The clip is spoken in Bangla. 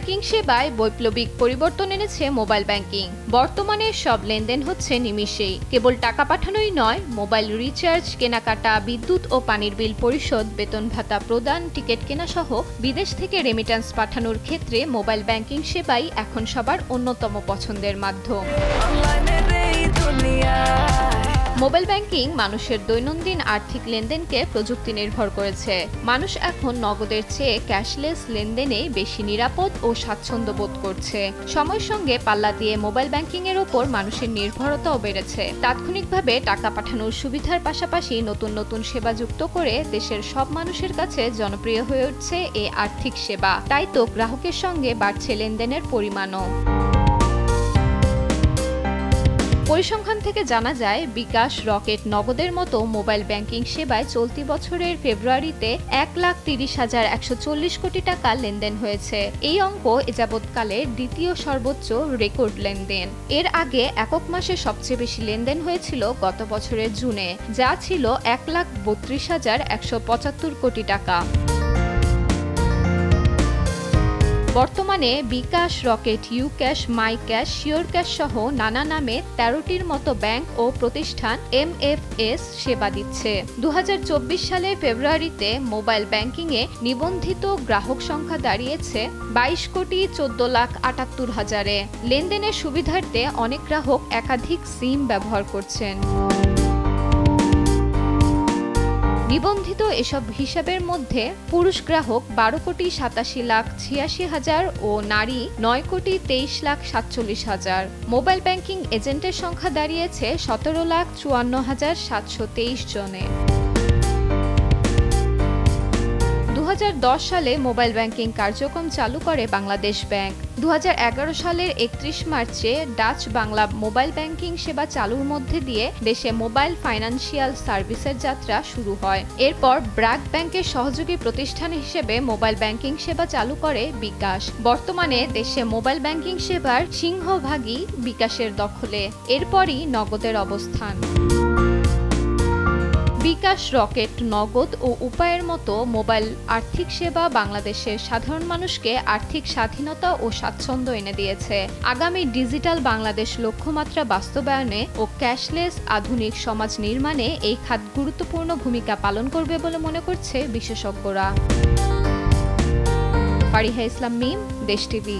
ব্যাংকিং সেবায় বৈপ্লবিক পরিবর্তন এনেছে মোবাইল ব্যাংকিং। বর্তমানে সব লেনদেন হচ্ছে নিমিষেই। কেবল টাকা পাঠানোই নয়, মোবাইল রিচার্জ, কেনাকাটা, বিদ্যুৎ ও পানির বিল পরিশোধ, বেতন ভাতা প্রদান, টিকিট কেনা সহ বিদেশ থেকে রেমিট্যান্স পাঠানোর ক্ষেত্রে মোবাইল ব্যাংকিং সেবাই এখন সবার অন্যতম পছন্দের মাধ্যম। মোবাইল ব্যাংকিং মানুষের দৈনন্দিন আর্থিক লেনদেনকে প্রযুক্তি নির্ভর করেছে। মানুষ এখন নগদের চেয়ে ক্যাশলেস লেনদেনে বেশি নিরাপদ ও স্বাচ্ছন্দ্য বোধ করছে। সময়ের সঙ্গে পাল্লা দিয়ে মোবাইল ব্যাংকিং এর ওপর মানুষের নির্ভরতাও বেড়েছে। তাৎক্ষণিকভাবে টাকা পাঠানোর সুবিধার পাশাপাশি নতুন নতুন সেবা যুক্ত করে দেশের সব মানুষের কাছে জনপ্রিয় হয়ে উঠছে এই আর্থিক সেবা। তাই তো গ্রাহকের সঙ্গে বাড়ছে লেনদেনের পরিমাণও। পরিসংখ্যান থেকে জানা যায়, বিকাশ, রকেট, নগদের মতো মোবাইল ব্যাংকিং সেবায় চলতি বছরের ফেব্রুয়ারিতে 1,30,140 কোটি টাকা লেনদেন হয়েছে। এই অঙ্ক এ যাবৎকালের দ্বিতীয় সর্বোচ্চ রেকর্ড লেনদেন। এর আগে একক মাসে সবচেয়ে বেশি লেনদেন হয়েছিল গত বছরের জুনে, যা ছিল 1,32,175 কোটি টাকা। বর্তমানে bKash, Rocket, UCash, My Cash, Sure Cash সহ নানা নামে 13টির মতো ব্যাংক ও প্রতিষ্ঠান MFS সেবা দিচ্ছে। 2024 সালে ফেব্রুয়ারিতে মোবাইল ব্যাংকিংয়ে নিবন্ধিত গ্রাহক সংখ্যা দাঁড়িয়েছে 22,14,78,000-এ। লেনদেনের সুবিধার্থে অনেক গ্রাহক একাধিক সিম ব্যবহার করছেন। নিবন্ধিত এসব হিসাবের মধ্যে পুরুষ গ্রাহক 12,87,86,000 ও নারী 9,23,47,000। মোবাইল ব্যাংকিং এজেন্টের সংখ্যা দাঁড়িয়েছে 17,54,723 জনে। 2010 সালে মোবাইল ব্যাংকিং কার্যক্রম চালু করে বাংলাদেশ ব্যাংক। 2011 সালের 31 মার্চে ডাচ বাংলা মোবাইল ব্যাংকিং সেবা চালুর মধ্যে দিয়ে দেশে মোবাইল ফাইন্যান্সিয়াল সার্ভিসের যাত্রা শুরু হয়। এরপর ব্র্যাক ব্যাংকের সহযোগী প্রতিষ্ঠান হিসেবে মোবাইল ব্যাংকিং সেবা চালু করে বিকাশ। বর্তমানে দেশে মোবাইল ব্যাংকিং সেবার সিংহভাগই বিকাশের দখলে। এরপরই নগদের অবস্থান। বিকাশ, রকেট, নগদ ও উপায়ের মতো মোবাইল আর্থিক সেবা বাংলাদেশের সাধারণ মানুষকে আর্থিক স্বাধীনতা ও স্বাচ্ছন্দ্য এনে দিয়েছে। আগামী ডিজিটাল বাংলাদেশ লক্ষ্যমাত্রা বাস্তবায়নে ও ক্যাশলেস আধুনিক সমাজ নির্মাণে এই খাত গুরুত্বপূর্ণ ভূমিকা পালন করবে বলে মনে করছে বিশেষজ্ঞরা। ফারিহা ইসলাম মিম, দেশ টিভি।